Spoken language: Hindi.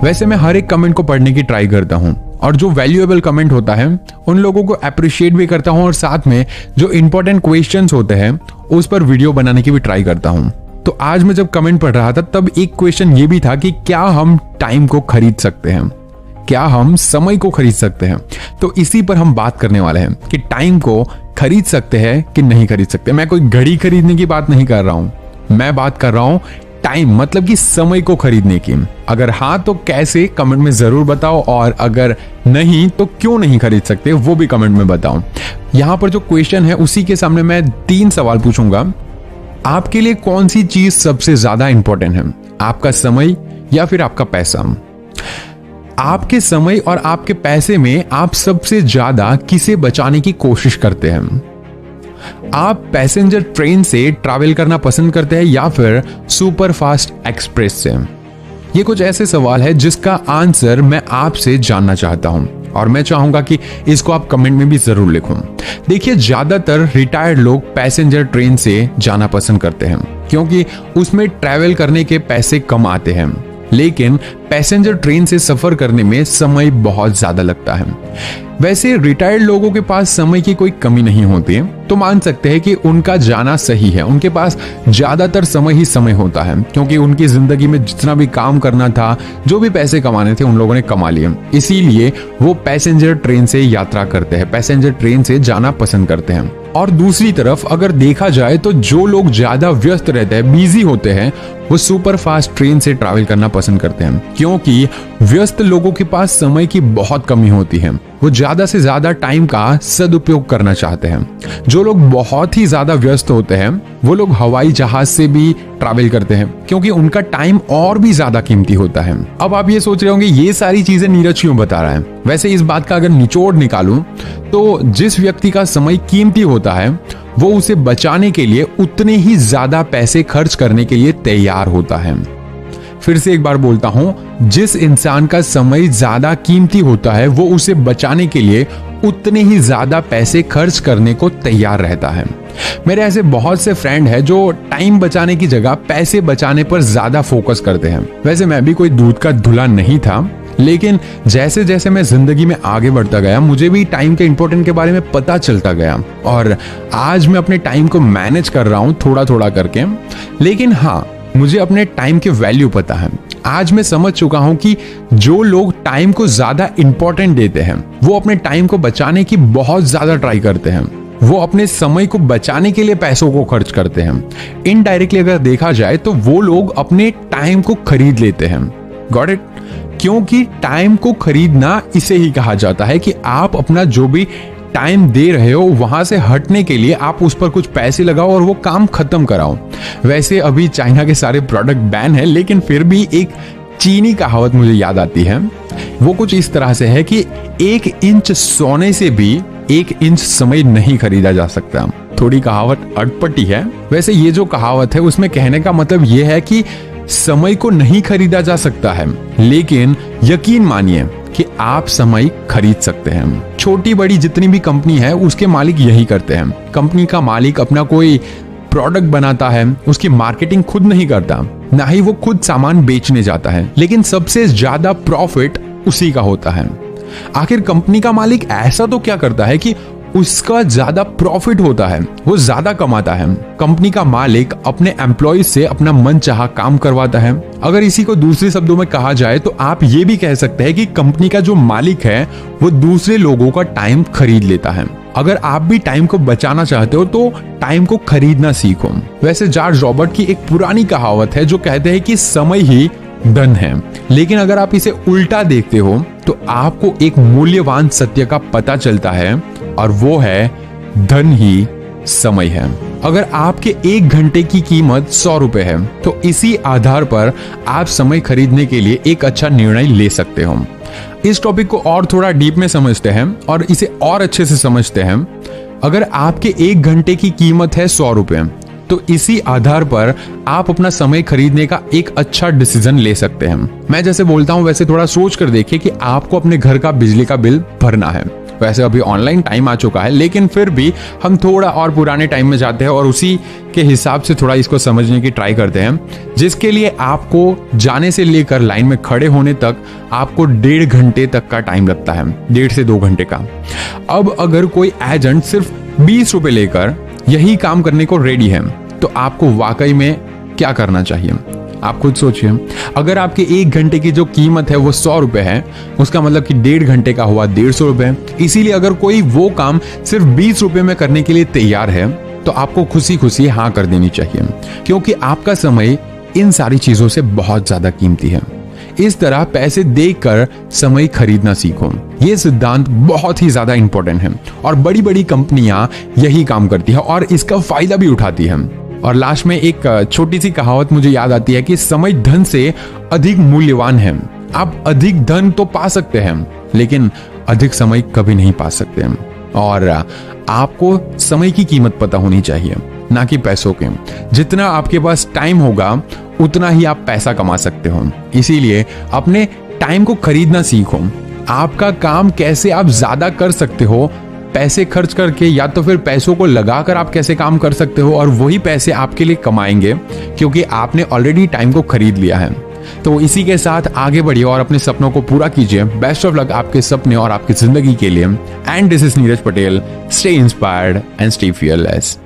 वैसे मैं हर एक कमेंट को पढ़ने की ट्राई करता हूँ और जो वैल्यूएबल कमेंट होता है उन लोगों को अप्रिशिएट भी करता हूँ और साथ में जो इंपॉर्टेंट क्वेश्चंस होते हैं उस पर वीडियो बनाने की भी ट्राई करता हूँ। तो आज मैं जब कमेंट पढ़ रहा था तब एक क्वेश्चन ये भी था कि क्या हम टाइम को खरीद सकते हैं, क्या हम समय को खरीद सकते हैं। तो इसी पर हम बात करने वाले हैं कि टाइम को खरीद सकते हैं कि नहीं खरीद सकते। मैं कोई घड़ी खरीदने की बात नहीं कर रहा हूं, मैं बात कर रहा हूं टाइम मतलब कि समय को खरीदने की। अगर हाँ तो कैसे, कमेंट में जरूर बताओ, और अगर नहीं तो क्यों नहीं खरीद सकते वो भी कमेंट में बताओ। यहां पर जो क्वेश्चन है उसी के सामने मैं 3 सवाल पूछूंगा। आपके लिए कौन सी चीज सबसे ज्यादा इंपॉर्टेंट है, आपका समय या फिर आपका पैसा? आपके समय और आपके पैसे में आप सबसे ज्यादा किसे बचाने की कोशिश करते हैं? आप पैसेंजर ट्रेन से ट्रैवल करना पसंद करते हैं या फिर सुपर फास्ट एक्सप्रेस से? ये कुछ ऐसे सवाल है जिसका आंसर मैं आपसे जानना चाहता हूं और मैं चाहूंगा कि इसको आप कमेंट में भी जरूर लिखो। देखिए, ज्यादातर रिटायर्ड लोग पैसेंजर ट्रेन से जाना पसंद करते हैं क्योंकि उसमें ट्रैवल करने के पैसे कम आते हैं, लेकिन पैसेंजर ट्रेन से सफर करने में समय बहुत ज्यादा लगता है। वैसे रिटायर्ड लोगों के पास समय की कोई कमी नहीं होती है, तो मान सकते हैं कि उनका जाना सही है। उनके पास ज्यादातर समय ही समय होता है क्योंकि उनकी जिंदगी में जितना भी काम करना था, जो भी पैसे कमाने थे, उन लोगों ने कमा लिए। इसीलिए वो पैसेंजर ट्रेन से यात्रा करते हैं, पैसेंजर ट्रेन से जाना पसंद करते हैं। और दूसरी तरफ अगर देखा जाए तो जो लोग ज्यादा व्यस्त रहते हैं, बिजी होते हैं, वो सुपर फास्ट ट्रेन से ट्रैवल करना पसंद करते हैं क्योंकि व्यस्त लोगों के पास समय की बहुत कमी होती है। वो ज्यादा से ज्यादा टाइम का सदुपयोग करना चाहते हैं। जो लोग बहुत ही ज्यादा व्यस्त होते हैं वो लोग हवाई जहाज से भी ट्रैवल करते हैं क्योंकि उनका टाइम और भी ज्यादा कीमती होता है। अब आप ये सोच रहे होंगे ये सारी चीजें नीरज क्यों बता रहा है। वैसे इस बात का अगर निचोड़ निकालूं तो जिस व्यक्ति का समय कीमती होता है वो उसे बचाने के लिए उतने ही ज्यादा पैसे खर्च करने के लिए तैयार होता है। फिर से एक बार बोलता हूं, जिस इंसान का समय ज्यादा कीमती होता है वो उसे बचाने के लिए उतने ही ज्यादा पैसे खर्च करने को तैयार रहता है। मेरे ऐसे बहुत से फ्रेंड हैं जो टाइम बचाने की जगह पैसे बचाने पर ज्यादा फोकस करते हैं। वैसे मैं भी कोई दूध का धुला नहीं था, लेकिन जैसे जैसे मैं जिंदगी में आगे बढ़ता गया मुझे भी टाइम के इंपॉर्टेंट के बारे में पता चलता गया और आज मैं अपने टाइम को मैनेज कर रहा हूं थोड़ा थोड़ा करके। लेकिन हाँ, मुझे अपने टाइम के वैल्यू पता है। आज मैं समझ चुका हूं कि जो लोग टाइम को ज्यादा इंपॉर्टेंट देते हैं वो अपने टाइम को बचाने की बहुत ज्यादा ट्राई करते हैं। वो अपने समय को बचाने के लिए पैसों को खर्च करते हैं। इनडायरेक्टली अगर देखा जाए तो वो लोग अपने टाइम को खरीद लेते हैं। Got it? क्योंकि टाइम को खरीदना इसे ही कहा जाता है कि आप अपना जो भी टाइम दे रहे हो वहां से हटने के लिए आप उस पर कुछ पैसे लगाओ और वो काम खत्म कराओ। वैसे अभी चाइना के सारे प्रोडक्ट बैन है, लेकिन फिर भी एक चीनी कहावत मुझे याद आती है। वो कुछ इस तरह से है कि 1 इंच सोने से भी 1 इंच समय नहीं खरीदा जा सकता। थोड़ी कहावत अटपटी है। वैसे ये जो कहावत है उसमें कहने का मतलब ये है कि समय को नहीं खरीदा जा सकता है, लेकिन यकीन मानिए कि आप समय खरीद सकते हैं। छोटी बड़ी जितनी भी कंपनी है उसके मालिक यही करते हैं। कंपनी का मालिक अपना कोई प्रोडक्ट बनाता है, उसकी मार्केटिंग खुद नहीं करता, ना ही वो खुद सामान बेचने जाता है, लेकिन सबसे ज्यादा प्रॉफिट उसी का होता है। आखिर कंपनी का मालिक ऐसा तो क्या करता है कि उसका ज्यादा प्रॉफिट होता है, वो ज्यादा कमाता है। कंपनी का मालिक अपने एम्प्लॉय से अपना मनचाहा काम करवाता है। अगर इसी को दूसरे शब्दों में कहा जाए तो आप ये भी कह सकते हैं कि कंपनी का जो मालिक है वो दूसरे लोगों का टाइम खरीद लेता है। अगर आप भी टाइम को बचाना चाहते हो तो टाइम को खरीदना सीखो। वैसे जॉर्ज रॉबर्ट की एक पुरानी कहावत है जो कहते हैं कि समय ही धन है, लेकिन अगर आप इसे उल्टा देखते हो तो आपको एक मूल्यवान सत्य का पता चलता है और वो है धन ही समय है। अगर आपके 1 घंटे की कीमत 100 रुपए है तो इसी आधार पर आप समय खरीदने के लिए एक अच्छा निर्णय ले सकते हो। इस टॉपिक को और थोड़ा डीप में समझते हैं और इसे और अच्छे से समझते हैं। अगर आपके 1 घंटे की कीमत है 100 रुपए तो इसी आधार पर आप अपना समय खरीदने का एक अच्छा डिसीजन ले सकते हैं। मैं जैसे बोलता हूं वैसे थोड़ा सोच कर देखिए कि आपको अपने घर का बिजली का बिल भरना है। वैसे अभी ऑनलाइन टाइम आ चुका है, लेकिन फिर भी हम थोड़ा और पुराने टाइम में जाते हैं और उसी के हिसाब से थोड़ा इसको समझने की ट्राई करते हैं, जिसके लिए आपको जाने से लेकर लाइन में खड़े होने तक आपको 1.5 घंटे तक का टाइम लगता है, 1.5 से 2 घंटे का। अब अगर कोई एजेंट सिर्फ 20 रुपए लेकर यही काम करने को रेडी है, तो आपको वाकई में क्या करना चाहिए? आप खुद सोचिए। अगर आपके 1 घंटे की जो कीमत है वो 100 रुपए है, उसका मतलब कि 1.5 घंटे का हुआ 150 रुपए। इसीलिए अगर कोई वो काम सिर्फ 20 रुपए में करने के लिए तैयार है, तो आपको खुशी खुशी हाँ कर देनी चाहिए, क्योंकि आपका समय इन सारी चीजों से बहुत ज्यादा कीमती है। इस तरह पैसे देकर समय खरीदना सीखो। ये सिद्धांत बहुत ही ज्यादा इंपॉर्टेंट है और बड़ी बड़ी कंपनियां यही काम करती है और इसका फायदा भी उठाती है। और लास्ट में एक छोटी सी कहावत मुझे याद आती है कि समय धन से अधिक मूल्यवान है। आप अधिक धन तो पा सकते हैं, लेकिन अधिक समय कभी नहीं पा सकते हैं। और आपको समय की कीमत पता होनी चाहिए, ना कि पैसों के। जितना आपके पास टाइम होगा उतना ही आप पैसा कमा सकते हो। इसीलिए अपने टाइम को खरीदना सीखो। आपका काम कैसे आप ज्यादा कर सकते हो पैसे खर्च करके, या तो फिर पैसों को लगाकर आप कैसे काम कर सकते हो और वही पैसे आपके लिए कमाएंगे, क्योंकि आपने ऑलरेडी टाइम को खरीद लिया है। तो इसी के साथ आगे बढ़िए और अपने सपनों को पूरा कीजिए। बेस्ट ऑफ लक आपके सपने और आपकी जिंदगी के लिए। And this is Neeraj Patel. Stay inspired and stay fearless.